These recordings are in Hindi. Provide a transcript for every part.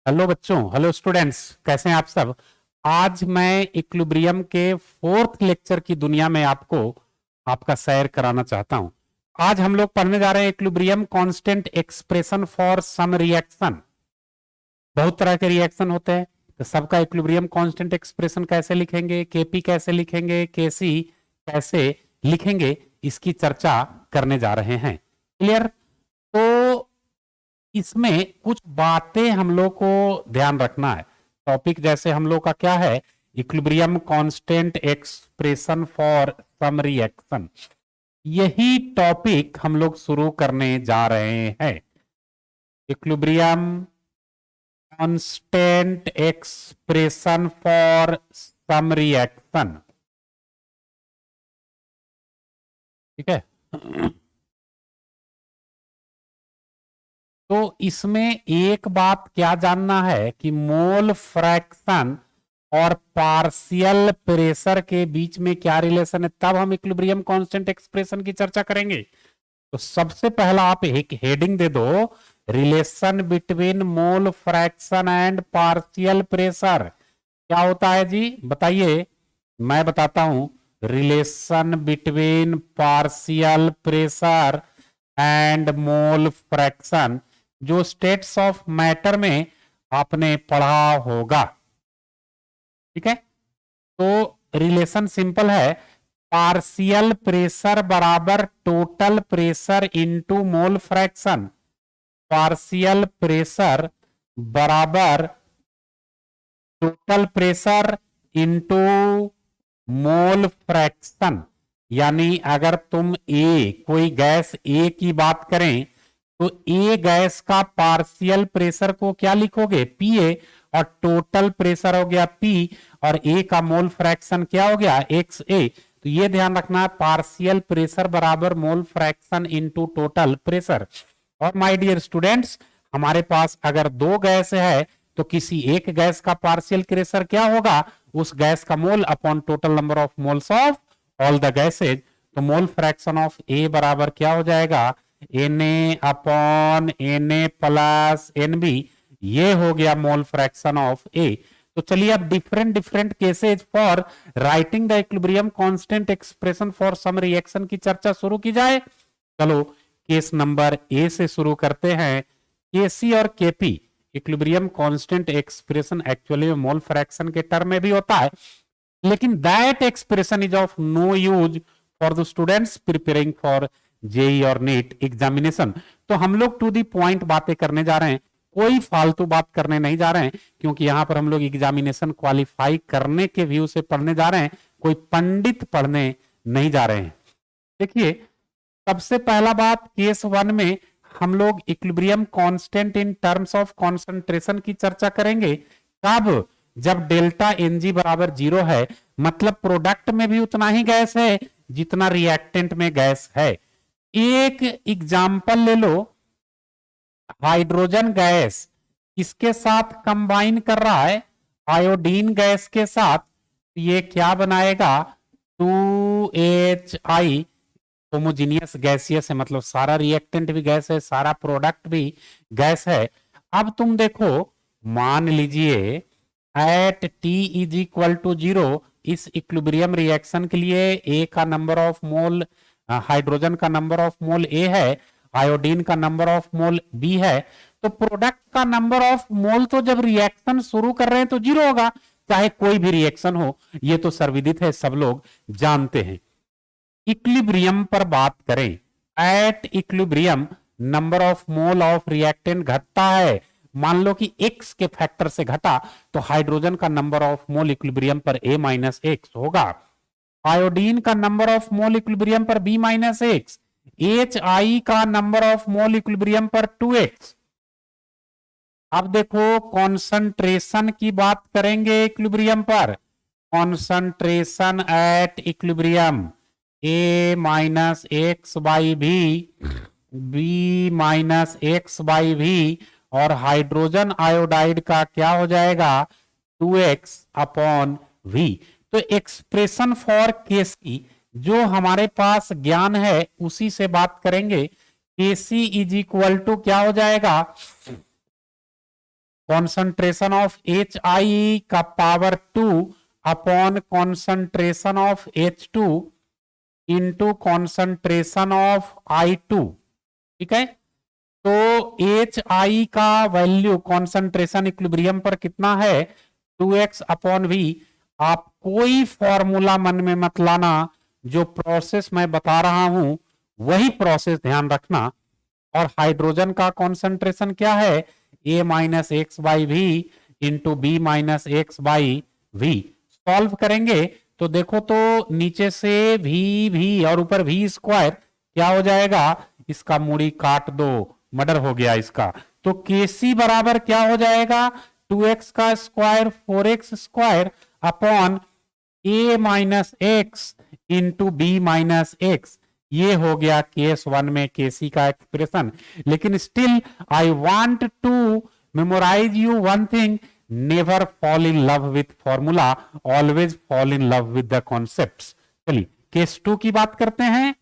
हेलो बच्चों, हेलो स्टूडेंट्स, कैसे हैं आप सब। आज मैं इक्विलिब्रियम के फोर्थ लेक्चर की दुनिया में आपको आपका सैर कराना चाहता हूं। आज हम लोग पढ़ने जा रहे हैं equilibrium constant expression for some reaction. बहुत तरह के रिएक्शन होते हैं, तो सबका इक्विलिब्रियम कांस्टेंट एक्सप्रेशन कैसे लिखेंगे, केपी कैसे लिखेंगे, केसी कैसे लिखेंगे, इसकी चर्चा करने जा रहे हैं। क्लियर? तो इसमें कुछ बातें हम लोग को ध्यान रखना है। टॉपिक जैसे हम लोग का क्या है, equilibrium constant expression for some reaction. यही टॉपिक हम लोग शुरू करने जा रहे हैं। Equilibrium constant expression for some reaction. ठीक है। तो इसमें एक बात क्या जानना है कि मोल फ्रैक्शन और पार्शियल प्रेशर के बीच में क्या रिलेशन है, तब हम इक्विलिब्रियम कांस्टेंट एक्सप्रेशन की चर्चा करेंगे। तो सबसे पहला आप एक हेडिंग दे दो, relation between mole fraction and partial pressure. क्या होता है जी, बताइए। मैं बताता हूं। Relation between partial pressure and mole fraction, जो स्टेट्स ऑफ मैटर में आपने पढ़ा होगा। ठीक है। तो रिलेशन सिंपल है, पार्शियल प्रेशर बराबर total pressure into mole fraction. Partial pressure बराबर total pressure into mole fraction. यानी अगर तुम कोई गैस ए की बात करें तो ए गैस का पार्शियल प्रेशर को क्या लिखोगे, पी ए, और टोटल प्रेशर हो गया पी, और ए का मोल फ्रैक्शन क्या हो गया, एक्स ए। तो ये ध्यान रखना, पार्शियल प्रेशर बराबर mole fraction into total pressure. और माय डियर स्टूडेंट्स, हमारे पास अगर दो गैस है तो किसी एक गैस का पार्शियल प्रेशर क्या होगा, उस गैस का mole upon total number of moles of all the gases. तो मोल फ्रैक्शन ऑफ ए बराबर क्या हो जाएगा, Na upon Na plus Nb। ये हो गया मोल फ्रैक्शन ऑफ ए। तो चलिए अब different different cases for writing the equilibrium constant expression for some reaction की चर्चा शुरू की जाए। चलो केस नंबर ए से शुरू करते हैं। केसी और KP equilibrium constant expression actually में मोल फ्रैक्शन के टर्म में भी होता है, लेकिन that expression is of no use for the students preparing for JEE और नीट एग्जामिनेशन। तो हम लोग टू दी पॉइंट बातें करने जा रहे हैं, कोई फालतू बात करने नहीं जा रहे हैं, क्योंकि यहां पर हम लोग एग्जामिनेशन क्वालिफाई करने के व्यू से पढ़ने जा रहे हैं, कोई पंडित पढ़ने नहीं जा रहे हैं। देखिए, सबसे पहला बात, केस वन में हम लोग equilibrium constant in terms of concentration की चर्चा करेंगे। कब? जब डेल्टा एनजी बराबर 0 है, मतलब प्रोडक्ट में भी उतना ही गैस है जितना रिएक्टेंट में गैस है। एक एग्जाम्पल ले लो, हाइड्रोजन गैस किसके साथ कंबाइन कर रहा है, आयोडीन गैस के साथ। ये क्या बनाएगा, 2HI। होमोजीनियस गैसियस है, मतलब सारा रिएक्टेंट भी गैस है, सारा प्रोडक्ट भी गैस है। अब तुम देखो, मान लीजिए at T is equal to 0, इस इक्विलिब्रियम रिएक्शन के लिए ए का नंबर ऑफ मोल, हाइड्रोजन का नंबर ऑफ मोल ए है, आयोडीन का नंबर ऑफ मोल बी है। तो प्रोडक्ट का नंबर ऑफ मोल तो जब रिएक्शन शुरू कर रहे हैं तो 0 होगा, चाहे कोई भी रिएक्शन हो। ये तो सर्वविदित है, सब लोग जानते हैं। इक्विलिब्रियम पर बात करें, at equilibrium number of mole of reactant घटता है। मान लो कि x के फैक्टर से घटा, तो हाइड्रोजन का नंबर ऑफ मोल इक्विलिब्रियम पर a माइनस एक्स होगा, आयोडीन का नंबर ऑफ मोल इक्विलिब्रियम पर b माइनस एक्स, HI का नंबर ऑफ मोल इक्विलिब्रियम पर 2x। अब देखो कॉन्सेंट्रेशन की बात करेंगे इक्विलिब्रियम पर, concentration at equilibrium a minus x by भी, b माइनस एक्स बाई भी, और हाइड्रोजन आयोडाइड का क्या हो जाएगा, 2x अपॉन v। तो एक्सप्रेशन फॉर केस की जो हमारे पास ज्ञान है उसी से बात करेंगे। केसी इज इक्वल टू क्या हो जाएगा, कॉन्सेंट्रेशन ऑफ HI का power 2 upon concentration of H2 into concentration of I2। ठीक है, तो HI का वैल्यू कॉन्सेंट्रेशन इक्विलिब्रियम पर कितना है 2x अपॉन v। आप कोई फॉर्मूला मन में मत लाना, जो प्रोसेस मैं बता रहा हूं वही प्रोसेस ध्यान रखना। और हाइड्रोजन का कॉन्सेंट्रेशन क्या है a minus x by v into b minus x by v. Solve करेंगे तो देखो तो नीचे से v और ऊपर v स्क्वायर क्या हो जाएगा, इसका मूड़ी काट दो, मर्डर हो गया इसका। तो Kc बराबर क्या हो जाएगा 2x का square 4x square upon a minus x into b minus x. ये हो गया केस 1 में Kc का एक्सप्रेशन। लेकिन still I want to memorise you one thing, never fall in love with formula, always fall in love with the concepts. चलिए केस 2 की बात करते हैं।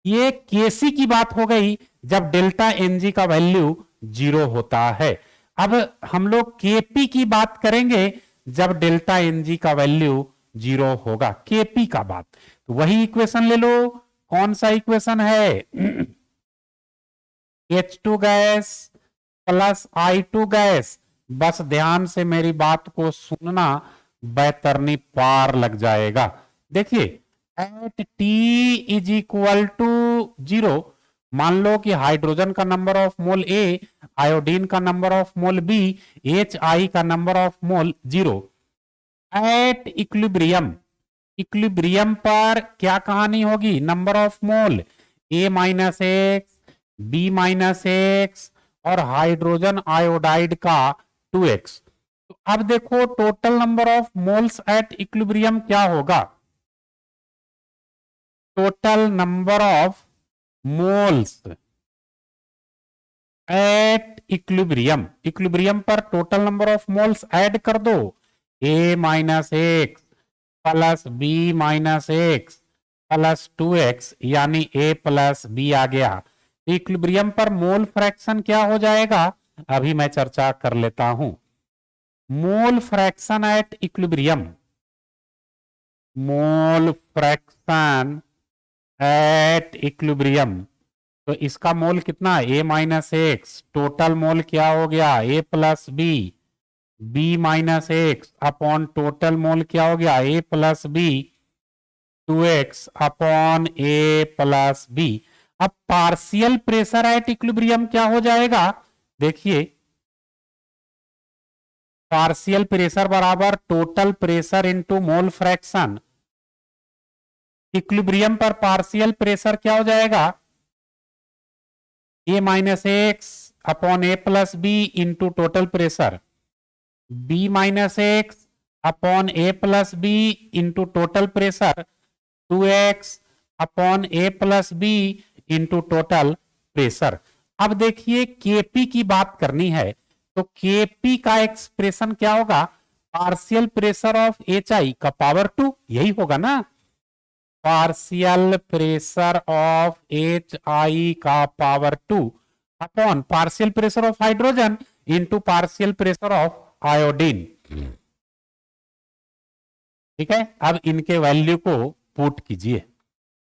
ये Kc की बात हो गई जब डेल्टा Ng का वैल्यू 0 होता है। अब हम लोग Kp की बात करेंगे जब डेल्टा Ng का वैल्यू 0 होगा। Kp का बात तो वही इक्वेशन ले लो। कौन सा इक्वेशन है H2 gas plus I2 gas. बस ध्यान से मेरी बात को सुनना, बैतरनी पार लग जाएगा। देखिए at T is equal to 0, मान लो कि हाइड्रोजन का number of mole A, iodine का number of mole B, HI का number of mole 0। At equilibrium, equilibrium पर क्या कहानी होगी, number of mole A minus x, B minus x और हाइड्रोजन आयोडाइड का 2x। तो अब देखो total number of moles at equilibrium क्या होगा, total number of moles at equilibrium, equilibrium पर total number of moles add कर दो, a minus x plus b minus x plus 2x यानी a प्लस बी आ गया। इक्विलिब्रियम पर मोल फ्रैक्शन क्या हो जाएगा, अभी मैं चर्चा कर लेता हूं। Mole fraction at equilibrium, mole fraction at equilibrium, तो इसका मोल कितना a minus x, total mole क्या हो गया a plus b, b minus x upon total mole क्या हो गया a plus b, 2x upon a plus b. अब पार्शियल प्रेशर एट इक्विलिब्रियम क्या हो जाएगा, देखिए पार्शियल प्रेशर बराबर total pressure into mole fraction. Equilibrium पर पार्शियल प्रेशर क्या हो जाएगा a minus x upon a plus b into total pressure, b minus x upon a plus b into total pressure, 2x upon a plus b into total pressure. अब देखिए Kp की बात करनी है, तो Kp का एक्सप्रेशन क्या होगा, पार्शियल प्रेशर ऑफ HI का पावर 2, यही होगा ना, पार्शियल प्रेशर ऑफ HI का power 2 upon partial pressure of hydrogen into partial pressure of iodine. ठीक है, अब इनके वैल्यू को पुट कीजिए,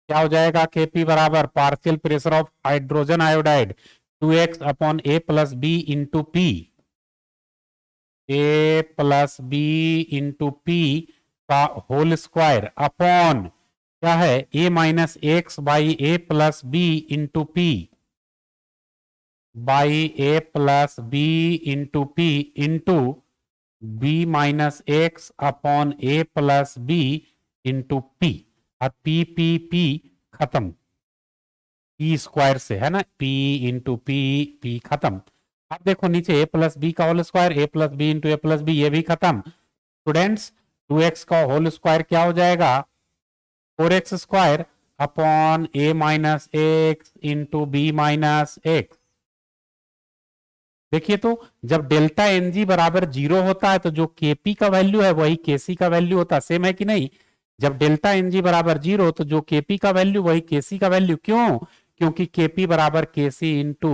क्या हो जाएगा Kp बराबर partial pressure of hydrogen iodide 2x upon a plus b into p, a plus b into p का होल स्क्वायर अपॉन क्या है a minus x by a plus b into p by a plus b into p into b minus x upon a plus b into p. अब पी पी पी खत्म, पी स्क्वायर से है ना, पी इंटू पी, पी खत्म। अब देखो नीचे a प्लस बी का whole square, a plus b into a plus b, ये भी खत्म। स्टूडेंट्स 2x का होल स्क्वायर क्या हो जाएगा 4x square upon a minus x into b minus x. देखिए तो जब डेल्टा Ng बराबर 0 होता है तो जो Kp का वैल्यू है वही Kc का वैल्यू होता है, सेम है कि नहीं। जब डेल्टा Ng बराबर 0 तो जो Kp का वैल्यू वही Kc का वैल्यू, क्यों, क्योंकि Kp बराबर Kc इंटू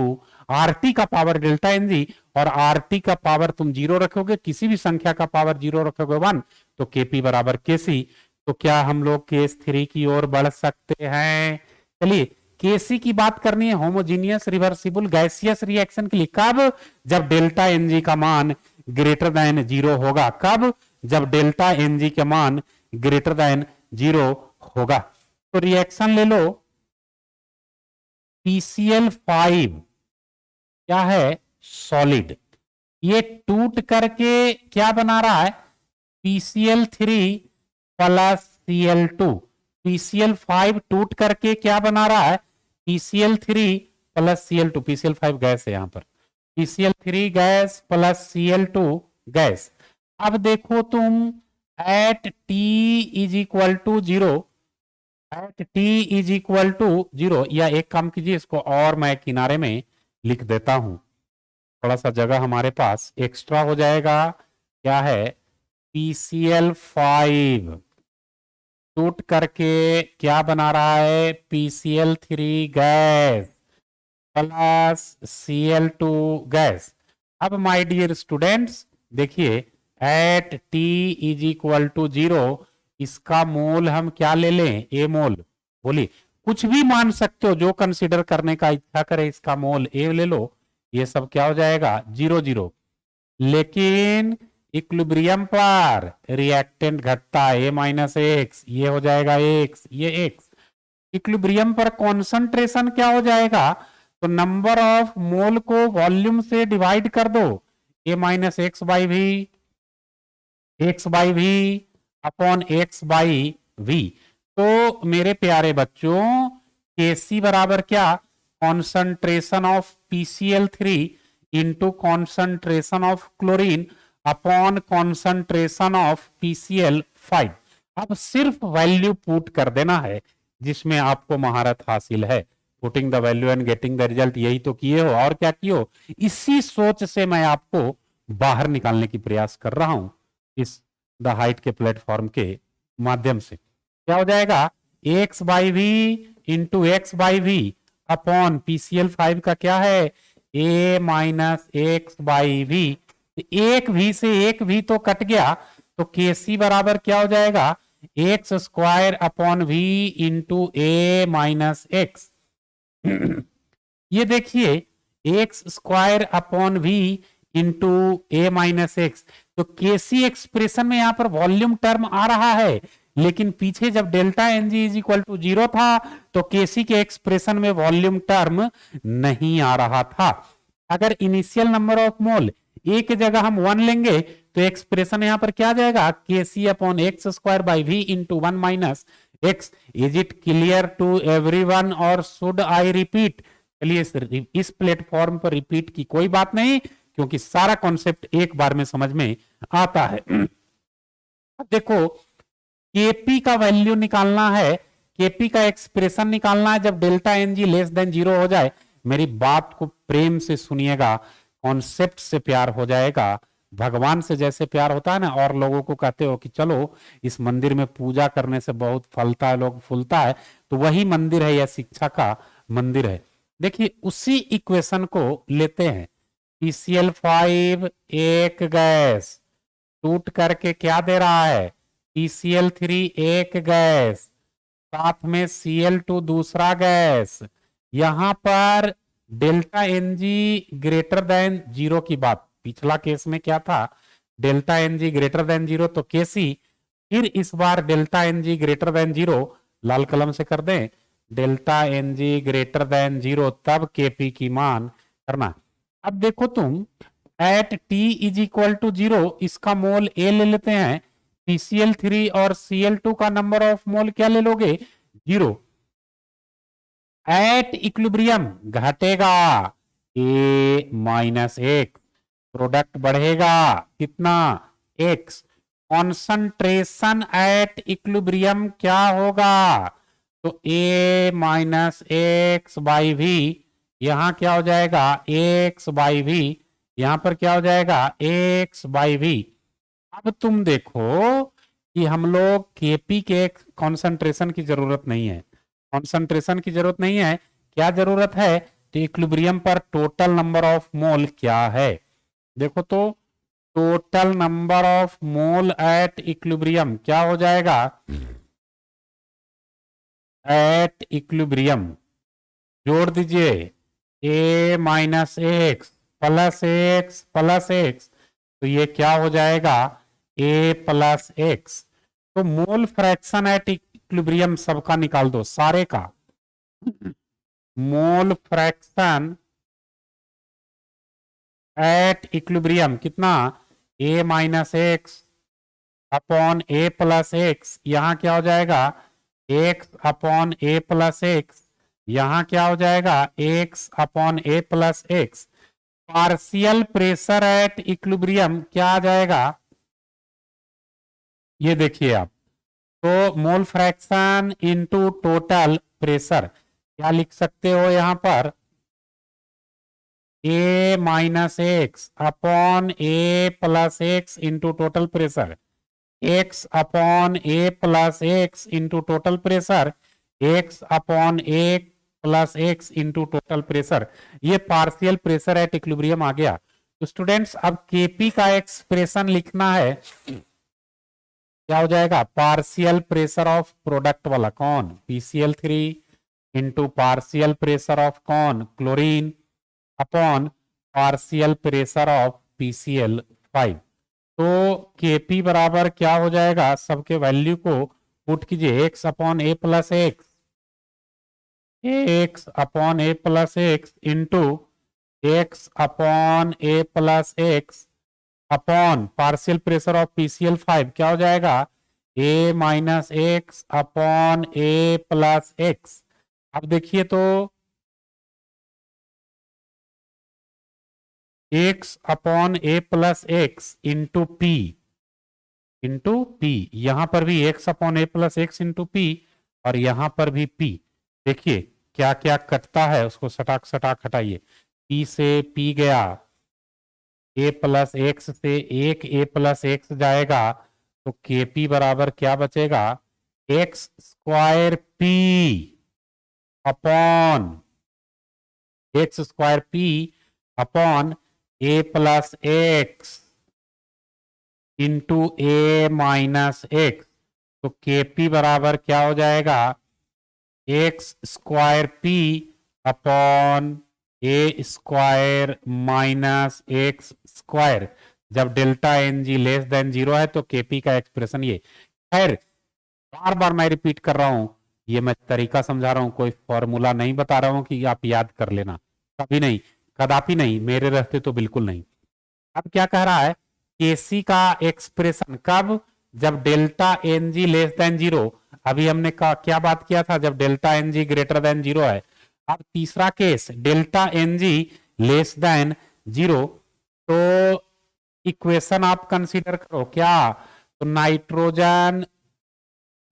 आरटी का पावर डेल्टा एन जी और आरटी का पावर तुम 0 रखोगे, किसी भी संख्या का पावर 0 रखोगे 1, तो केपी बराबर केसी। तो क्या हम लोग केस 3 की ओर बढ़ सकते हैं? चलिए, केसी की बात करनी है होमोजीनियस रिवर्सिबल गैसियस रिएक्शन के लिए। कब? जब डेल्टा एनजी का मान ग्रेटर देन 0 होगा। कब? जब डेल्टा एनजी का मान ग्रेटर देन 0 होगा। तो रिएक्शन ले लो, PCl5 क्या है? सॉलिड। ये टूट करके क्या बना रहा है? PCl3 plus Cl2। PCl5 टूट करके क्या बना रहा है? PCl3 plus Cl2। PCl5 gas है यहां पर, PCl3 gas plus Cl2 gas. अब देखो तुम, at T is equal to 0, at T is equal to 0, या एक काम कीजिए, इसको और मैं किनारे में लिख देता हूं, थोड़ा सा जगह हमारे पास एक्स्ट्रा हो जाएगा। क्या है? PCl5 टूट करके क्या बना रहा है? PCl3 gas plus Cl2 gas. अब माय डियर स्टूडेंट्स देखिए, at T is equal to 0, इसका मोल हम क्या ले लें? ए मोल। बोलिए, कुछ भी मान सकते हो, जो कंसीडर करने का इच्छा करे, इसका मोल ए ले लो। ये सब क्या हो जाएगा? 0 0। लेकिन इक्विलिब्रियम पर रिएक्टेंट घटता है, A-X, ये हो जाएगा X, ये X। इक्विलिब्रियम पर कॉन्सेंट्रेशन क्या हो जाएगा? तो नंबर ऑफ मोल को वॉल्यूम से डिवाइड कर दो, A-X by v, X by v upon X by v. तो मेरे प्यारे बच्चों, Kc बराबर क्या? Concentration of PCl3 into concentration of chlorine upon concentration of PCl5। अब सिर्फ वैल्यू पुट कर देना है, जिसमें आपको महारत हासिल है। Putting the value and getting the result, यही तो किए हो, और क्या किए हो? इसी सोच से मैं आपको बाहर निकालने की प्रयास कर रहा हूं, इस द हाइट के प्लेटफॉर्म के माध्यम से। क्या हो जाएगा? X by v into x by v upon PCl5 का क्या है? A-X by we. एक भी से एक भी तो कट गया, तो Kc बराबर क्या हो जाएगा? X square upon v into A-X। ये देखिए, x square upon v into A-X। तो Kc एक्सप्रेशन में यहां पर वॉल्यूम टर्म आ रहा है, लेकिन पीछे जब delta n g is equal to 0 था, तो Kc के एक्सप्रेशन में वॉल्यूम टर्म नहीं आ रहा था। अगर इनिशियल नंबर ऑफ मोल ए की जगह हम 1 लेंगे, तो एक्सप्रेशन यहां पर क्या आ जाएगा? Kc upon x square by v into 1 minus x. Is it clear to everyone और शुड आई रिपीट? चलिए, इस प्लेटफॉर्म पर रिपीट की कोई बात नहीं, क्योंकि सारा कॉन्सेप्ट एक बार में समझ में आता है। अब देखो, Kp का वैल्यू निकालना है, Kp का एक्सप्रेशन निकालना है जब डेल्टा एनजी लेस देन 0 हो जाए। मेरी बात को प्रेम से सुनिएगा, कॉन्सेप्ट से प्यार हो जाएगा। भगवान से जैसे प्यार होता है ना, और लोगों को कहते हो कि चलो इस मंदिर में पूजा करने से बहुत फलता है, लोग फूलता है, तो वही मंदिर है, यह शिक्षा का मंदिर है। देखिए, उसी इक्वेशन को लेते हैं। PCl5 एक गैस टूट करके क्या दे रहा है? PCl3 एक गैस, साथ में Cl2 दूसरा गैस। यहां पर डेल्टा एनजी ग्रेटर देन 0 की बात, पिछला केस में क्या था? डेल्टा एनजी ग्रेटर देन 0, तो Kc। फिर इस बार डेल्टा एनजी ग्रेटर देन 0, लाल कलम से कर दें, डेल्टा एनजी ग्रेटर देन 0, तब Kp की मान करना। अब देखो तुम, at T is equal to 0, इसका मोल A ले लेते हैं। PCl3 और Cl2 का नंबर ऑफ मोल क्या ले लोगे? 0। एट इक्विलिब्रियम घटेगा A-X, प्रोडक्ट बढ़ेगा कितना? X। कॉन्सेंट्रेशन एट इक्विलिब्रियम क्या होगा? तो A-X बाई वी, यहां क्या हो जाएगा? X बाई वी, यहां पर क्या हो जाएगा? X by v. अब तुम देखो कि हम लोग Kp के कॉन्सेंट्रेशन की जरूरत नहीं है, कॉन्सेंट्रेशन की जरूरत नहीं है, क्या जरूरत है? तो इक्विलिब्रियम पर टोटल नंबर ऑफ मोल क्या है? देखो तो total number of mole eight equilibrium क्या हो जाएगा? एट इक्विलिब्रियम जोड़ दीजिए a minus x plus x, तो ये क्या हो जाएगा? a plus x. तो मोल फ्रैक्शन एट इक्विलिब्रियम सबका निकाल दो, सारे का। मोल फ्रैक्शन एट इक्विलिब्रियम कितना? a minus x upon a plus x, यहां क्या हो जाएगा? x upon a plus x, यहां क्या हो जाएगा? x upon a plus x. Partial pressure at equilibrium क्या आ जाएगा? ये देखिए आप, तो मोल फ्रैक्शन इनटू टोटल प्रेशर क्या लिख सकते हो यहां पर? a minus x upon a plus x into total pressure, x upon a plus x into total pressure, x upon a plus x into total pressure. ये पार्शियल प्रेशर एट इक्विलिब्रियम आ गया। तो स्टूडेंट्स अब केपी का एक्सप्रेशन लिखना है, क्या हो जाएगा? पार्शियल प्रेशर ऑफ प्रोडक्ट वाला कौन? PCl3 into partial pressure of कौन? Chlorine upon partial pressure of PCl5। तो Kp बराबर क्या हो जाएगा? सबके वैल्यू को पुट कीजिए, x upon a plus x, x upon a plus x into x upon a plus x upon partial pressure of PCl5 क्या हो जाएगा? a minus x upon a plus x. अब देखिए तो x upon a plus x into p, यहां पर भी x upon a plus x into P और यहां पर भी p। देखिए क्या क्या कटता है, उसको सटाक सटाक हटाइए। p से p गया, a प्लस एक्स से एक a प्लस एक्स जाएगा, तो kp बराबर क्या बचेगा? X square p upon x square p upon a plus x into a minus x. तो Kp बराबर क्या हो जाएगा? X square p upon a square minus x square. जब delta n g less than 0 है तो Kp का एक्सप्रेशन ये। खैर बार बार मैं रिपीट कर रहा हूं, ये मैं तरीका समझा रहा हूं, कोई फॉर्मूला नहीं बता रहा हूं कि आप याद कर लेना, कभी नहीं, कदापि नहीं, मेरे रहते तो बिल्कुल नहीं। अब क्या कह रहा है? Kc का एक्सप्रेशन कब? जब delta n g less than 0। अभी हमने क्या बात किया था? जब delta n g greater than 0 है। अब तीसरा case delta n g less than 0, तो इक्वेशन आप कंसीडर करो क्या? तो nitrogen,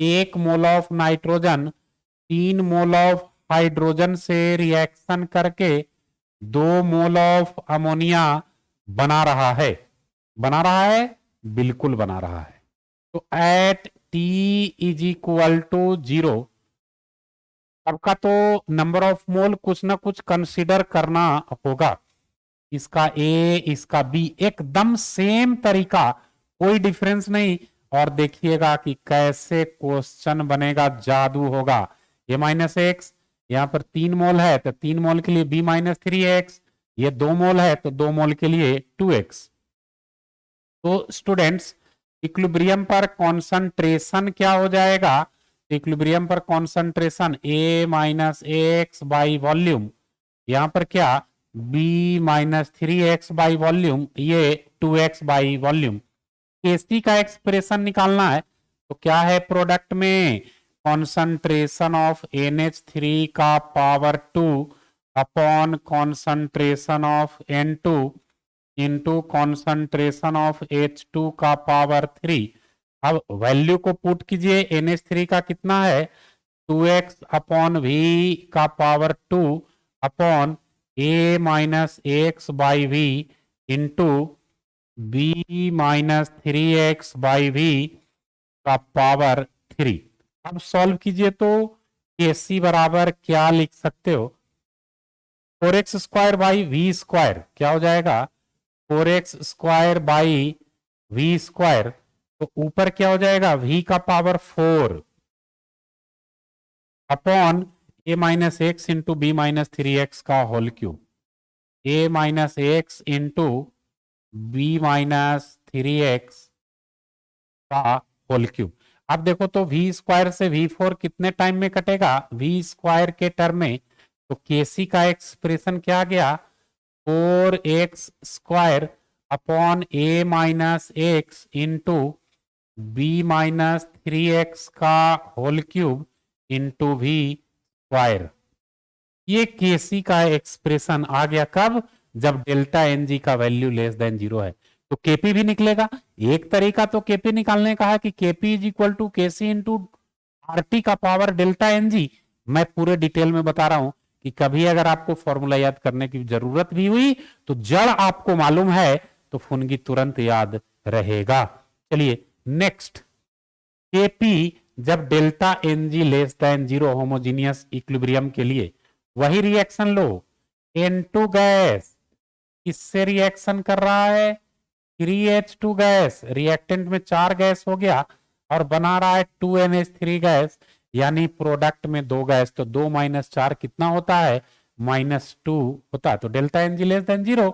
1 mole of nitrogen 3 mole of hydrogen से रिएक्शन करके 2 मोल ऑफ अमोनिया बना रहा है। बना रहा है, बिल्कुल बना रहा है। तो at T is equal to 0 सबका तो नंबर ऑफ मोल कुछ ना कुछ कंसीडर करना होगा। इसका A, इसका B एकदम सेम तरीका, कोई डिफरेंस नहीं। और देखिएगा कि कैसे क्वेश्चन बनेगा, जादू होगा। A माइनस एक्स, यहां पर 3 मोल है तो 3 मोल के लिए B माइनस 3x, ये 2 मोल है तो 2 मोल के लिए 2x। तो स्टूडेंट्स इक्विलिब्रियम पर कॉन्सेंट्रेशन क्या हो जाएगा? इक्विलिब्रियम पर concentration A minus x by volume, यहां पर क्या? B minus 3x by volume, ये 2x बाई वॉल्यूम। Kc का एक्सप्रेशन निकालना है, तो क्या है प्रोडक्ट में? कॉन्सेंट्रेशन ऑफ NH3 का power 2 upon concentration of N2 into concentration of H2 का पावर 3। अब वैल्यू को पुट कीजिए, NH3 का कितना है? 2x अपॉन V का power 2 upon A minus x by v into B minus 3x by v का पावर 3। अब सॉल्व कीजिए तो Kc बराबर क्या लिख सकते हो? 4x² बाई वी स्क्वायर क्या हो जाएगा, 4x² बाई वी स्क्वायर, तो ऊपर क्या हो जाएगा, v का power 4 upon a minus x into b minus 3x का whole cube, a minus x into b minus 3x का होल क्यूब। अब देखो तो v स्क्वायर से v4 कितने टाइम में कटेगा, v स्क्वायर के टर्म में, तो केसी का एक्सप्रेशन क्या आ गया, 4x² upon a minus x into b minus 3x का whole cube into v square. ये केसी का एक्सप्रेशन आ गया कब, जब डेल्टा एन जी का वैल्यू लेस देन 0 है। तो केपी भी निकलेगा। एक तरीका तो केपी निकालने का है कि K p is equal to K c into RT का पावर डेल्टा एन जी। मैं पूरे डिटेल में बता रहा हूं कि कभी अगर आपको फॉर्मूला याद करने की जरूरत भी हुई तो जड़ आपको मालूम है तो फुनगी तुरंत याद रहेगा। चलिए नेक्स्ट, केपी जब delta n g less than 0 homogeneous equilibrium के लिए वही रिएक्शन लो, N2 गैस किससे रिएक्शन कर रहा है, 3H2 गैस, रिएक्टेंट में 4 गैस हो गया और बना रहा है 2NH3 गैस, यानी प्रोडक्ट में 2 गैस, तो 2 माइनस 4 कितना होता है, -2 होता है। तो delta n g less than 0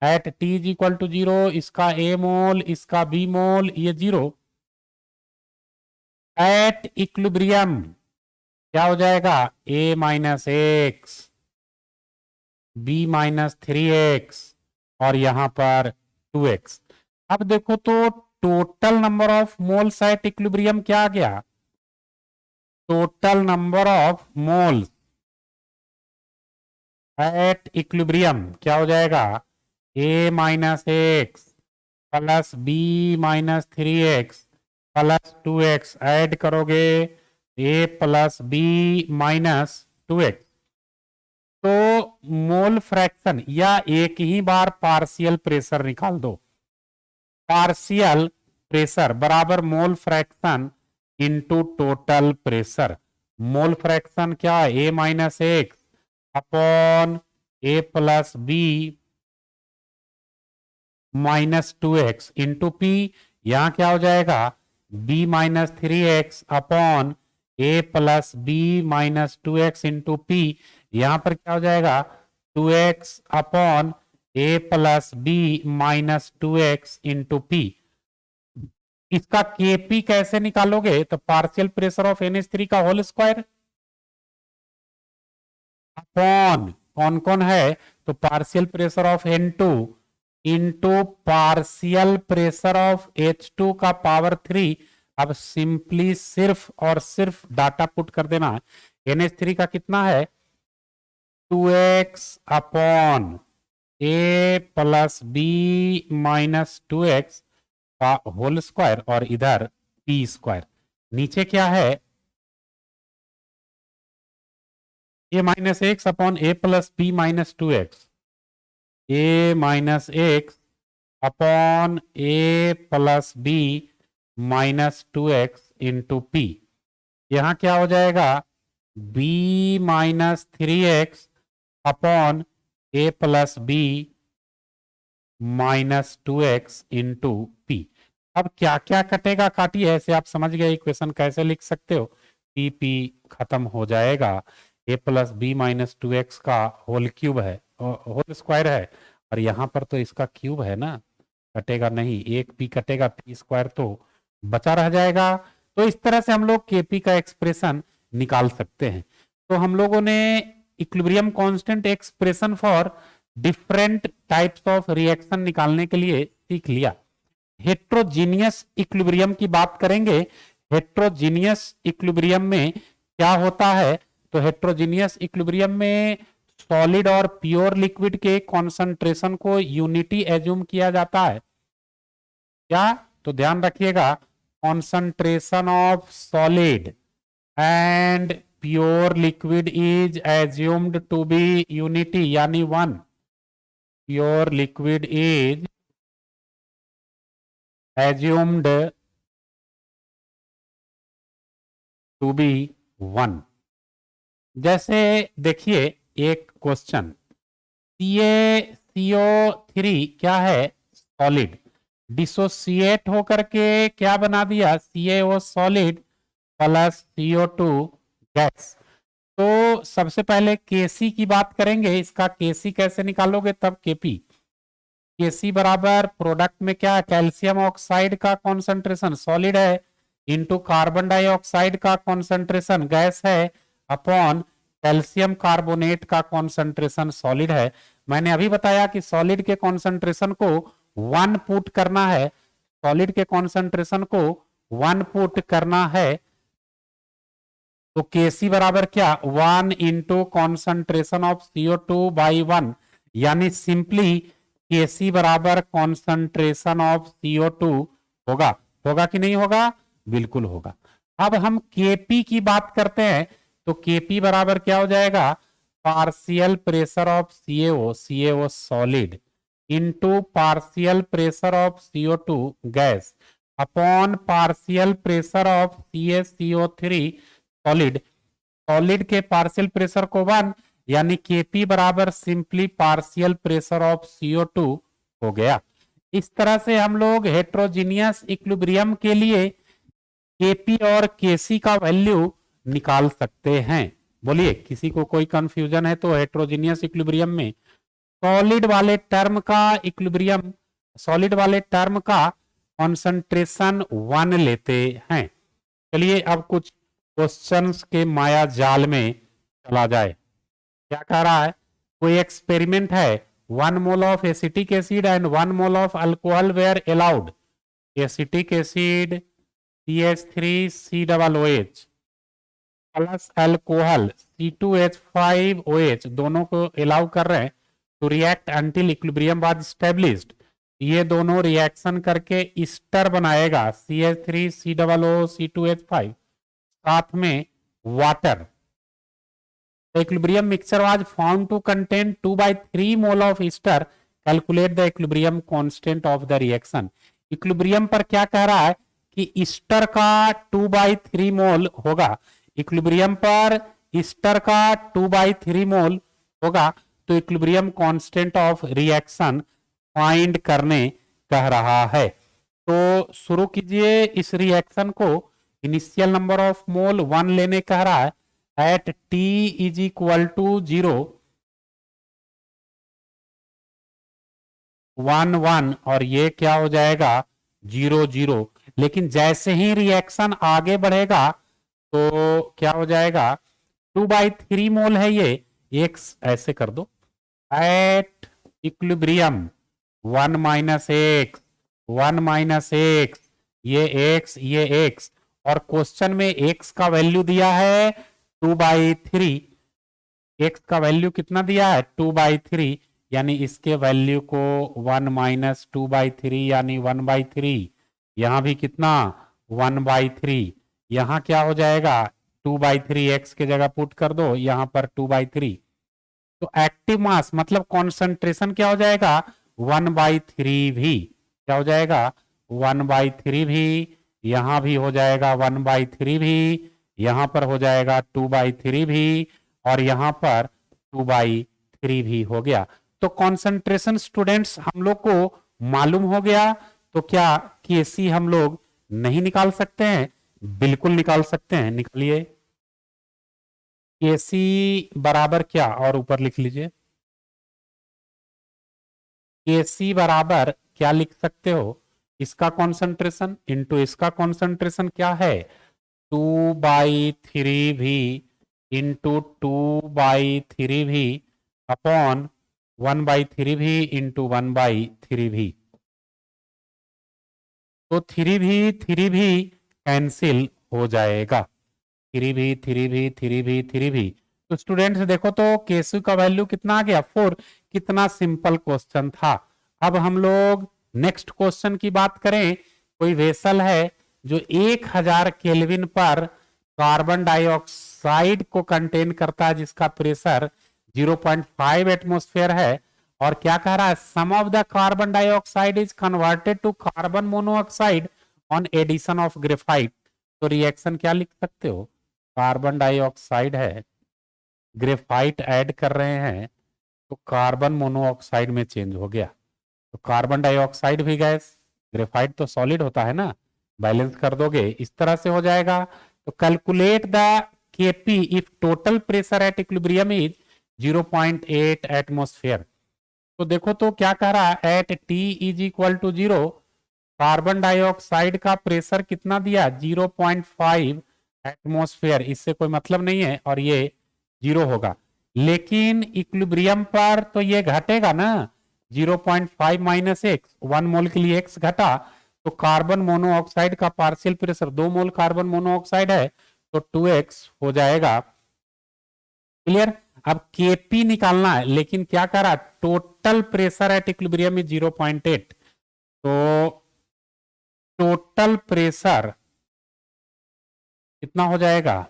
at T is equal to 0, इसका ए मोल इसका बी मोल ये 0, एट इक्विलिब्रियम क्या हो जाएगा, a minus x B minus 3x और यहां पर 2x। अब देखो तो total number of moles at equilibrium क्या आ गया, total number of moles at equilibrium क्या हो जाएगा, a minus x plus b minus 3x plus 2x, add करोगे a plus b minus 2x। तो मोल फ्रैक्शन या एक ही बार पार्शियल प्रेशर निकाल दो, पार्शियल प्रेशर बराबर mole fraction into total pressure. Mole fraction क्या है, a minus x upon a plus b minus 2x into p, यहां क्या हो जाएगा, b minus 3x upon a plus b minus 2x into p, यहां पर क्या हो जाएगा, 2x upon a plus b minus 2x into p. इसका केपी कैसे निकालोगे, तो पार्शियल प्रेशर ऑफ NH3 का होल स्क्वायर अपॉन कौन कौन है, तो partial pressure of N2 into partial pressure of H2 का पावर 3। अब सिंपली सिर्फ और सिर्फ डाटा पुट कर देना, NH3 का कितना है, 2x upon a plus b minus 2x का होल स्क्वायर और इधर p स्क्वायर, नीचे क्या है, a minus x upon a plus b minus 2x, a minus x upon a plus b minus 2x into p, यहां क्या हो जाएगा, b minus 3x upon a plus b minus 2x into p. अब क्या क्या कटेगा, काटिए, ऐसे आप समझ गए इक्वेशन कैसे लिख सकते हो, पी पी खत्म हो जाएगा, a plus b minus 2x का होल क्यूब है, होल स्क्वायर है, और यहां पर तो इसका क्यूब है ना, कटेगा नहीं, एक पी कटेगा, पी स्क्वायर तो बचा रह जाएगा। तो इस तरह से हम लोग केपी का एक्सप्रेशन निकाल सकते हैं। तो हम लोगों ने equilibrium constant expression for different types of reaction निकालने के लिए सीख लिया। हेट्रोजीनियस इक्विलिब्रियम की बात करेंगे। हेट्रोजीनियस इक्विलिब्रियम में क्या होता है, तो हेट्रोजीनियस इक्विलिब्रियम में सॉलिड और प्योर लिक्विड के कॉन्सेंट्रेशन को यूनिटी एज्यूम किया जाता है क्या, तो ध्यान रखिएगा, concentration of solid and pure liquid is assumed to be unity यानी 1, pure liquid is assumed to be 1। जैसे देखिए एक क्वेश्चन, CaCO3 क्या है, सॉलिड, डिसोसिएट होकर के क्या बना दिया, CaO solid plus CO2 gas. तो सबसे पहले Kc की बात करेंगे, इसका Kc कैसे निकालोगे, तब Kp, Kc बराबर प्रोडक्ट में क्या है, कैल्शियम ऑक्साइड का कॉन्सेंट्रेशन सॉलिड है इंटू कार्बन डाइऑक्साइड का कॉन्सेंट्रेशन गैस है अपॉन कैल्शियम कार्बोनेट का कॉन्सेंट्रेशन सॉलिड है। मैंने अभी बताया कि सॉलिड के कॉन्सेंट्रेशन को 1 पुट करना है, सॉलिड के कॉन्सेंट्रेशन को 1 पुट करना है, तो Kc बराबर क्या, 1 into concentration of CO2 by 1, यानी सिंपली Kc बराबर कॉन्सेंट्रेशन ऑफ CO2 होगा। होगा कि नहीं होगा, बिल्कुल होगा। अब हम Kp की बात करते हैं, तो Kp बराबर क्या हो जाएगा, partial pressure of CaO solid into partial pressure of CO2 gas upon partial pressure of CaCO3 solid. Solid के पार्शियल प्रेशर को 1, यानी Kp बराबर simply partial pressure of CO2 हो गया। इस तरह से हम लोग हेट्रोजीनियस इक्विलिब्रियम के लिए Kp और Kc का वैल्यू निकाल सकते हैं। बोलिए, किसी को कोई कंफ्यूजन है तो हेट्रोजीनियस इक्विलिब्रियम में सॉलिड वाले टर्म का इक्विलिब्रियम, सॉलिड वाले टर्म का कॉन्सेंट्रेशन 1 लेते हैं। चलिए अब कुछ क्वेश्चंस के माया जाल में चला जाए। क्या कह रहा है, कोई एक्सपेरिमेंट है, 1 mole of acetic acid and 1 mole of alcohol were allowed, acetic acid CH3COOH plus alcohol C2H5OH दोनों को अलाउ कर रहे हैं to react until equilibrium was established. ये दोनों रिएक्शन करके ईस्टर बनाएगा CH3COO C2H5 साथ में water. Equilibrium mixture was found to contain 2/3 mole of ester, calculate the equilibrium constant of the reaction. Equilibrium पर क्या कह रहा है कि ईस्टर का 2/3 मोल होगा, इक्विलिब्रियम पर ईस्टर का 2/3 मोल होगा, तो equilibrium constant of reaction find करने कह रहा है। तो शुरू कीजिए इस रिएक्शन को, इनिशियल नंबर ऑफ मोल 1 लेने कह रहा है, at T is equal to 0 1 1 और ये क्या हो जाएगा 0 0। लेकिन जैसे ही रिएक्शन आगे बढ़ेगा तो क्या हो जाएगा, 2/3 मोल है ये, x ऐसे कर दो, एट इक्विलिब्रियम 1 - x 1 - x, ये x और क्वेश्चन में x का वैल्यू दिया है 2/3, x का वैल्यू कितना दिया है 2/3, यानी इसके वैल्यू को 1 - 2/3 यानी 1/3, यहां भी कितना 1/3, यहां क्या हो जाएगा 2/3, x के जगह पुट कर दो, यहां पर 2/3। तो एक्टिव मास मतलब कॉन्सेंट्रेशन क्या हो जाएगा 1/3 भी, क्या हो जाएगा 1/3 भी, यहां भी हो जाएगा 1/3 भी, यहां पर हो जाएगा 2/3 भी और यहां पर 2/3 भी हो गया। तो कॉन्सेंट्रेशन स्टूडेंट्स हम लोग को मालूम हो गया, तो क्या Kc हम लोग नहीं निकाल सकते हैं, बिल्कुल निकाल सकते हैं, निकालिए। Kc बराबर क्या, और ऊपर लिख लीजिए, Kc बराबर क्या लिख सकते हो, इसका कॉन्सेंट्रेशन इंटू इसका कॉन्सेंट्रेशन क्या है 2/3 भी इंटू 2/3 भी अपॉन 1/3 भी इंटू 1/3 भी। तो 3 भी कैंसिल हो जाएगा, 3 भी। तो स्टूडेंट्स देखो तो Kc का वैल्यू कितना आ गया 4, कितना सिंपल क्वेश्चन था। अब हम लोग नेक्स्ट क्वेश्चन की बात करें, कोई वेसल है जो 1000 केल्विन पर कार्बन डाइऑक्साइड को कंटेन करता है, जिसका प्रेशर 0.5 एटमॉस्फेयर है, और क्या कह रहा है, some of the carbon dioxide is converted to carbon monoxide on addition of graphite. तो रिएक्शन क्या लिख सकते हो, कार्बन डाइऑक्साइड है, ग्रेफाइट ऐड कर रहे हैं, तो कार्बन मोनोऑक्साइड में चेंज हो गया। तो कार्बन डाइऑक्साइड भी गैस, ग्रेफाइट तो सॉलिड होता है ना, बैलेंस कर दोगे इस तरह से हो जाएगा। तो calculate the Kp if total pressure at equilibrium is 0.8 atmosphere. तो देखो तो क्या कह रहा है, at T is equal to 0 carbon dioxide का प्रेशर कितना दिया, 0.5 एटमोस्फेयर। इससे कोई मतलब नहीं है और ये 0 होगा, लेकिन इक्विलिब्रियम पर तो ये घटेगा ना, 0.5 माइनस एक्स, 1 मोल के लिए एक्स घटा, तो कार्बन मोनोऑक्साइड का partial pressure 2 mole carbon monoxide है तो 2x हो जाएगा। क्लियर। अब Kp निकालना है, लेकिन क्या करा, total pressure at equilibrium is 0.8, तो टोटल प्रेशर कितना हो जाएगा,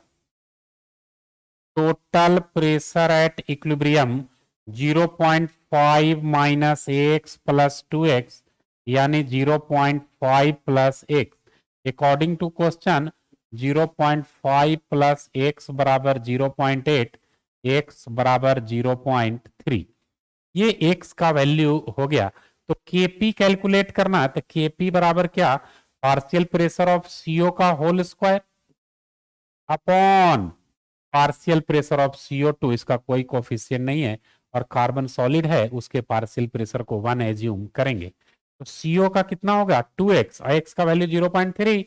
total pressure at equilibrium 0.5 minus x plus 2x, यानी 0.5 plus x. According to question 0.5 plus x बराबर 0.8, एक्स बराबर 0.3। ये एक्स का वैल्यू हो गया। तो Kp कैलकुलेट करना है, तो Kp बराबर क्या, पार्शियल प्रेशर ऑफ CO का whole square upon partial pressure of CO2, इसका कोई कोफिशिएंट नहीं है और कार्बन सॉलिड है, उसके पार्शियल प्रेशर को 1 एज्यूम करेंगे। तो CO का कितना होगा 2x और x का वैल्यू 0.3,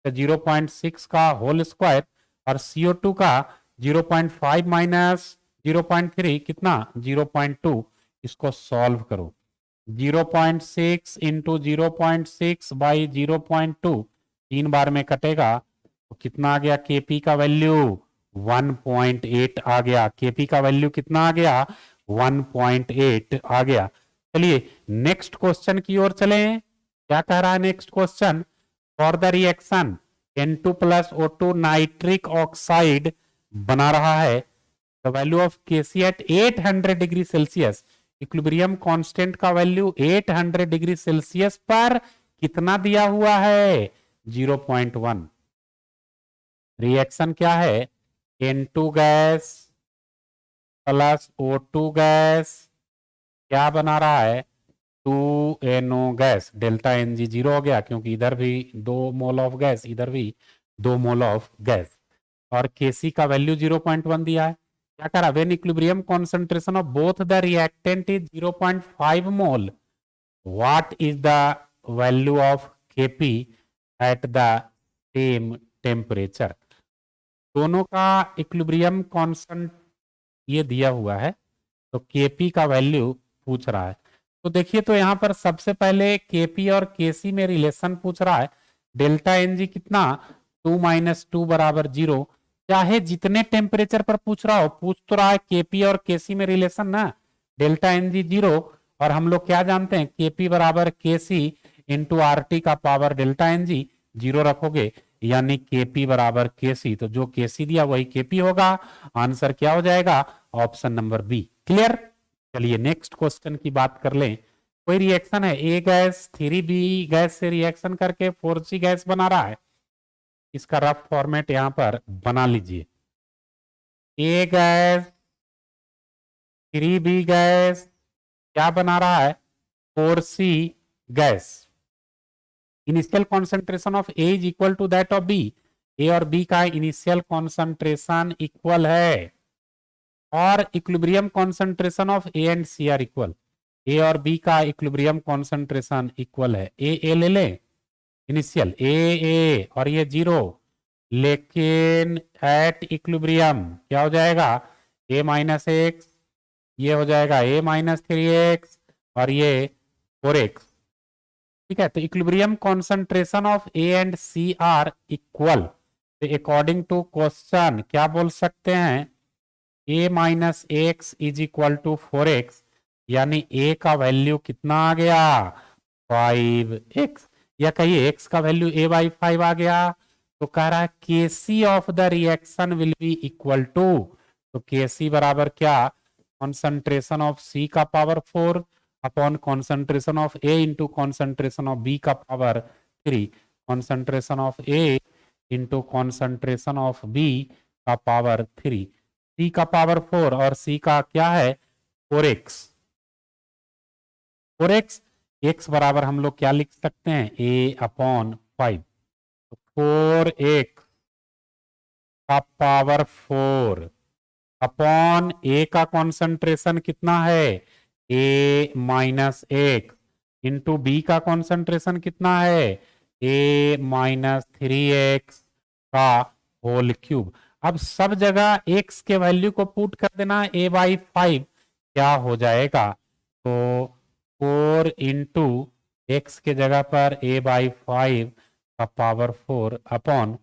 तो 0.6 का होल स्क्वायर, और CO2 का 0.5 माइनस 0.3 कितना 0.2। इसको सॉल्व करो, 0.6 इंटू 0.6 बाई 0.2, 3 बार में कटेगा तो कितना आ गया, Kp का वैल्यू 1.8 आ गया। Kp का वैल्यू कितना आ गया, 1.8 आ गया। चलिए नेक्स्ट क्वेश्चन की ओर चलें। क्या कह रहा है next question, for the reaction N2 plus O2 nitric oxide बना रहा है, the value of Kc at 800 degree Celsius. Equilibrium constant का वैल्यू 800 डिग्री सेल्सियस पर कितना दिया हुआ है, 0.1। रिएक्शन क्या है, N2 gas plus O2 gas क्या बना रहा है, 2NO गैस। डेल्टा Ng 0 हो गया क्योंकि इधर भी 2 मोल ऑफ गैस, इधर भी 2 मोल ऑफ गैस, और Kc का वैल्यू 0.1 दिया है। क्या करा, when equilibrium concentration of both the reactant is 0.5 mole, what is the value of Kp at the same temperature. दोनों का इक्विलिब्रियम कांस्टेंट ये दिया हुआ है, तो Kp का वैल्यू पूछ रहा है। तो देखिए तो यहां पर सबसे पहले Kp और Kc में रिलेशन पूछ रहा है। डेल्टा Ng कितना, 2 माइनस 2 बराबर 0। चाहे जितने टेम्परेचर पर पूछ रहा हो, पूछ तो रहा है Kp और Kc में रिलेशन ना, डेल्टा Ng 0, और हम लोग क्या जानते हैं, Kp बराबर Kc इंटू RT का पावर डेल्टा Ng, 0 रखोगे यानी Kp बराबर Kc, तो जो Kc दिया वही Kp होगा। आंसर क्या हो जाएगा, ऑप्शन नंबर बी। क्लियर। चलिए नेक्स्ट क्वेश्चन की बात कर लें। कोई रिएक्शन है, ए गैस 3B गैस से रिएक्शन करके 4C गैस बना रहा है। इसका रफ फॉर्मेट यहां पर बना लीजिए। ए गैस 3B गैस क्या बना रहा है, 4C gas. Initial concentration of A is equal to that of B. A और बी का इनिशियल कॉन्सेंट्रेशन इक्वल है, और equilibrium concentration of A and C are equal. A और बी का इक्विलिब्रियम कॉन्सेंट्रेशन इक्वल है। ए ले लें इनिशियल, ए और ये 0, लेकिन एट इक्विलिब्रियम क्या हो जाएगा, ए माइनस एक्स, ये हो जाएगा ए माइनस 3x और ये 4x। ठीक है, तो equilibrium concentration of A and C are equal. तो अकॉर्डिंग टू क्वेश्चन क्या बोल सकते हैं, a minus x is equal to 4x, यानी a का वैल्यू कितना आ गया, 5x, या कहिए x का वैल्यू a बाई 5 आ गया। तो कह रहा है Kc of the reaction will be equal to, तो Kc बराबर क्या, कॉन्सेंट्रेशन ऑफ C का power 4 upon concentration of A into concentration of B का power 3, concentration of A into concentration of B का पावर 3, C का पावर 4 और C का क्या है 4x x बराबर हम लोग क्या लिख सकते हैं, a/5। तो 4x का पावर 4 अपॉन ए का कॉन्सेंट्रेशन कितना है, a-x इंटू बी का कॉन्सेंट्रेशन कितना है, a-3x का होल क्यूब। अब सब जगह x के वैल्यू को पुट कर देना, a/5 क्या हो जाएगा, तो 4 इंटू एक्स के जगह पर a/5 का पावर 4 अपॉन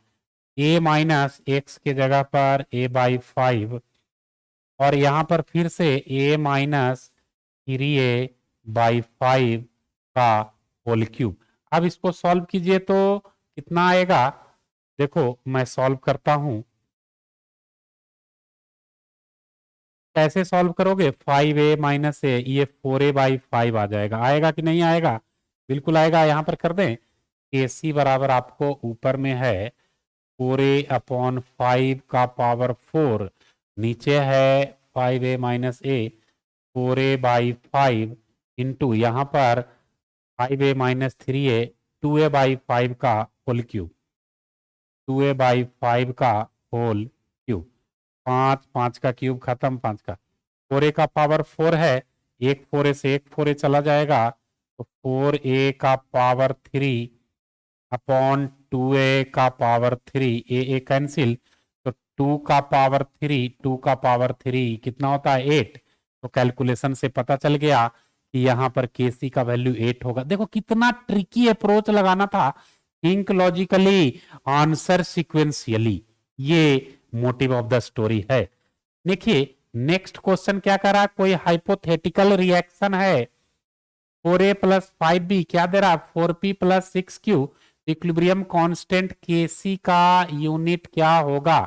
a-x के जगह पर a/5 और यहां पर फिर से a-3a/5 का होल क्यूब। अब इसको सॉल्व कीजिए तो कितना आएगा, देखो मैं सॉल्व करता हूं। कैसे सॉल्व करोगे, 5a-a ये 4a/5 आ जाएगा, आएगा कि नहीं आएगा, बिल्कुल आएगा। यहां पर कर दें KC बराबर आपको ऊपर में है 4a/5 का पावर 4, नीचे है 5a-a 4a/5 इंटू यहाँ पर 5a-3a 2a/5 का होल क्यूब, 2a/5 का होल क्यूब। 5 5 का क्यूब खत्म, 5 का 4a का पावर 4 है, एक 4a से एक 4a चला जाएगा, तो 4a का पावर 3 अपॉन 2a का पावर 3, ए कैंसिल, तो 2 का पावर 3, 2 का पावर 3 कितना होता है 8। तो कैलकुलेशन से पता चल गया कि यहां पर केसी का वैल्यू 8 होगा। देखो कितना ट्रिकी अप्रोच लगाना था, थिंक लॉजिकली आंसर सीक्वेंशियली, ये मोटिव ऑफ द स्टोरी है। देखिए नेक्स्ट क्वेश्चन क्या करा, कोई हाइपोथेटिकल रिएक्शन है, 4a+5b क्या दे रहा है, 4p+6q, इक्विलिब्रियम कांस्टेंट Kc का यूनिट क्या होगा।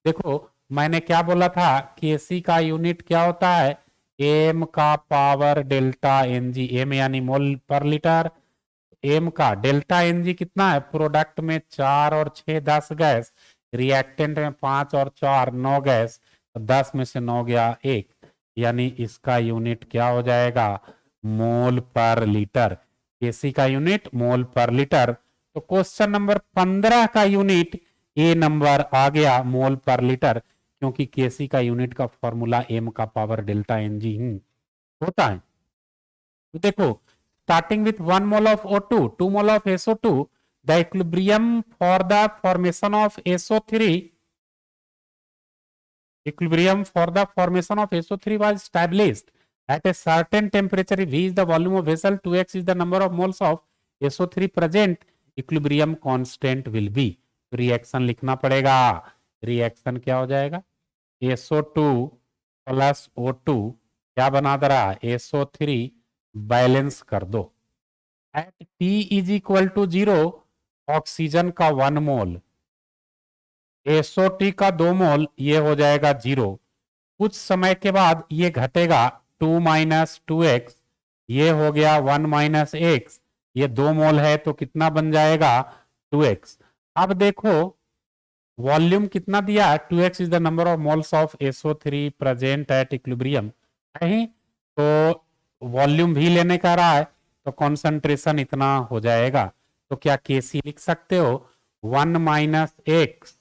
देखो मैंने क्या बोला था, Kc का यूनिट क्या होता है, m का पावर डेल्टा Ng, m यानी मोल पर लीटर, m का डेल्टा Ng कितना है, प्रोडक्ट में 4 और 6 10 गैस, रिएक्टेंट में 5 और 4 9 गैस, 10 में से 9 गया 1, यानी इसका यूनिट क्या हो जाएगा, मोल पर लीटर। Kc का यूनिट मोल पर लीटर। तो क्वेश्चन नंबर 15 का यूनिट ए नंबर आ गया, मोल पर लीटर, क्योंकि Kc का यूनिट का फॉर्मूला m का पावर डेल्टा Ng ही होता है। तो देखो starting with 1 mole of O2, 2 mole of SO2, the equilibrium for the formation of SO3, equilibrium for the formation of SO3 was established at a certain temperature. V is the volume of vessel, 2x is the number of moles of SO3 present, equilibrium constant will be। Reaction लिखना पड़ेगा, रिएक्शन क्या हो जाएगा, SO2 प्लस O2 क्या बना दे रहा, SO3 बैलेंस कर दो। At T is equal to 0 oxygen का 1 मोल, SO2 का 2 मोल, ये हो जाएगा 0। कुछ समय के बाद ये घटेगा 2 माइनस 2x, ये हो गया 1 माइनस एक्स, ये 2 मोल है तो कितना बन जाएगा 2x। अब देखो वॉल्यूम कितना दिया है, 2x is the number of moles of SO3 present at equilibrium, नहीं तो वॉल्यूम भी लेने का रहा है तो कॉन्सेंट्रेशन इतना हो जाएगा। तो क्या Kc लिख सकते हो, 1 माइनस एक्स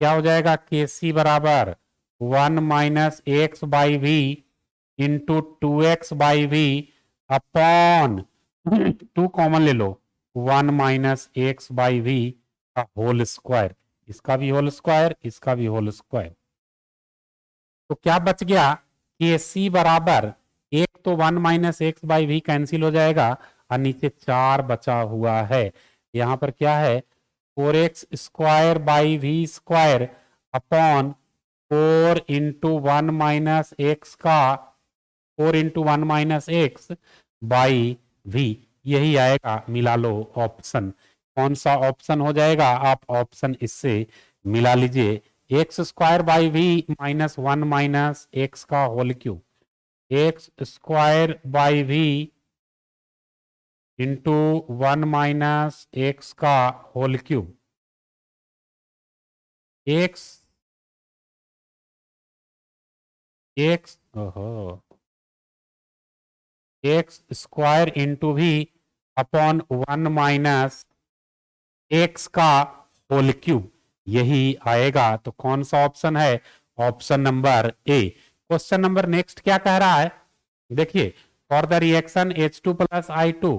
क्या हो जाएगा, Kc बराबर 1 minus x by v into 2x/v upon 2 common ले लो, 1 माइनस एक्स बाई वी का होल स्क्वायर, इसका भी होल स्क्वायर, इसका भी होल स्क्वायर। तो क्या बच गया, Kc बराबर, एक तो 1 minus x by v cancel हो जाएगा और नीचे 4 बचा हुआ है, यहां पर क्या है 4x² / v² upon 4 into 1 minus x का 4 into 1 minus x by v, यही आएगा। मिला लो ऑप्शन, कौन सा ऑप्शन हो जाएगा, आप ऑप्शन इससे मिला लीजिए, x² / v minus 1 minus x का whole cube, x² / v into 1 minus x का होल क्यूब, एक्स ओहो एक्स स्क्वायर इंटू भी अपॉन 1 माइनस एक्स का होल क्यूब, यही आएगा। तो कौन सा ऑप्शन है? Option number A. Question number next क्या कह रहा है, देखिए, for the reaction H2 plus I2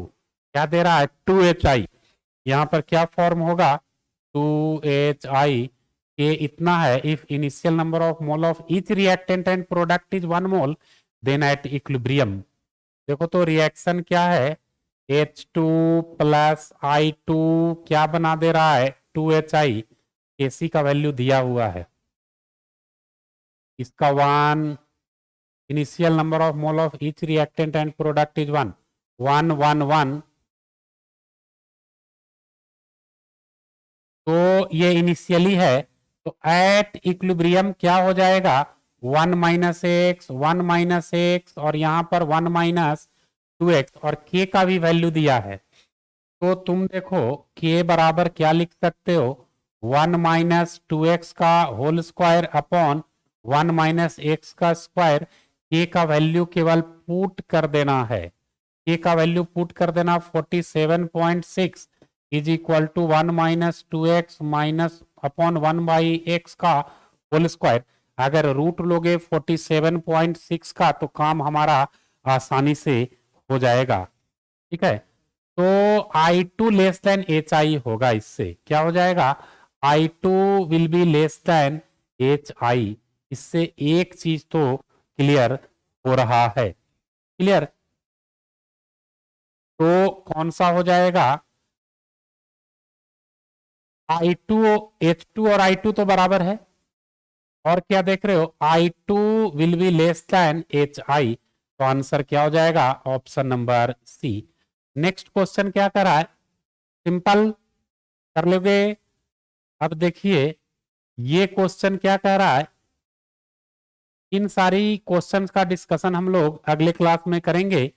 क्या दे रहा है? 2HI। यहां पर क्या फॉर्म होगा? 2HI के इतना है, if initial number of mole of each reactant and product is 1 mole then at equilibrium. देखो तो रिएक्शन क्या है? H2 प्लस I2 क्या बना दे रहा है? 2HI। Kc का वैल्यू दिया हुआ है, इसका 1, initial number of mole of each reactant and product is 1, 1 1 1। तो ये इनिशियली है, तो एट इक्विलिब्रियम क्या हो जाएगा? 1 माइनस एक्स, 1 माइनस एक्स, और यहां पर 1 माइनस 2x, और k का भी वैल्यू दिया है। तो तुम देखो k बराबर क्या लिख सकते हो? 1 माइनस 2x का whole square upon 1 minus x का स्क्वायर। k का वैल्यू केवल पुट कर देना है, k का वैल्यू पुट कर देना 47.6 is equal to 1 minus 2x minus upon 1 by x का होल स्क्वायर। अगर रूट लोगे 47.6 का तो काम हमारा आसानी से हो जाएगा, ठीक है। तो I2 लेस देन HI होगा, इससे क्या हो जाएगा? I2 will be less than HI। इससे एक चीज तो क्लियर हो रहा है, क्लियर। तो कौन सा हो जाएगा? I2, H2 और I2 तो बराबर है, और क्या देख रहे हो? I2 will be less than HI। तो आंसर क्या हो जाएगा? Option number C. Next question क्या कर रहा है? सिंपल कर लोगे। अब देखिए ये क्वेश्चन क्या कह रहा है, इन सारी क्वेश्चंस का डिस्कशन हम लोग अगले क्लास में करेंगे।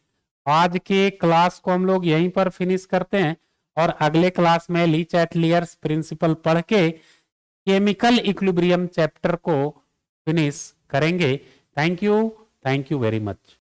आज के क्लास को हम लोग यहीं पर फिनिश करते हैं, और अगले क्लास में ली चैटलियर्स प्रिंसिपल पढ़ के केमिकल इक्विलिब्रियम चैप्टर को फिनिश करेंगे। Thank you very much.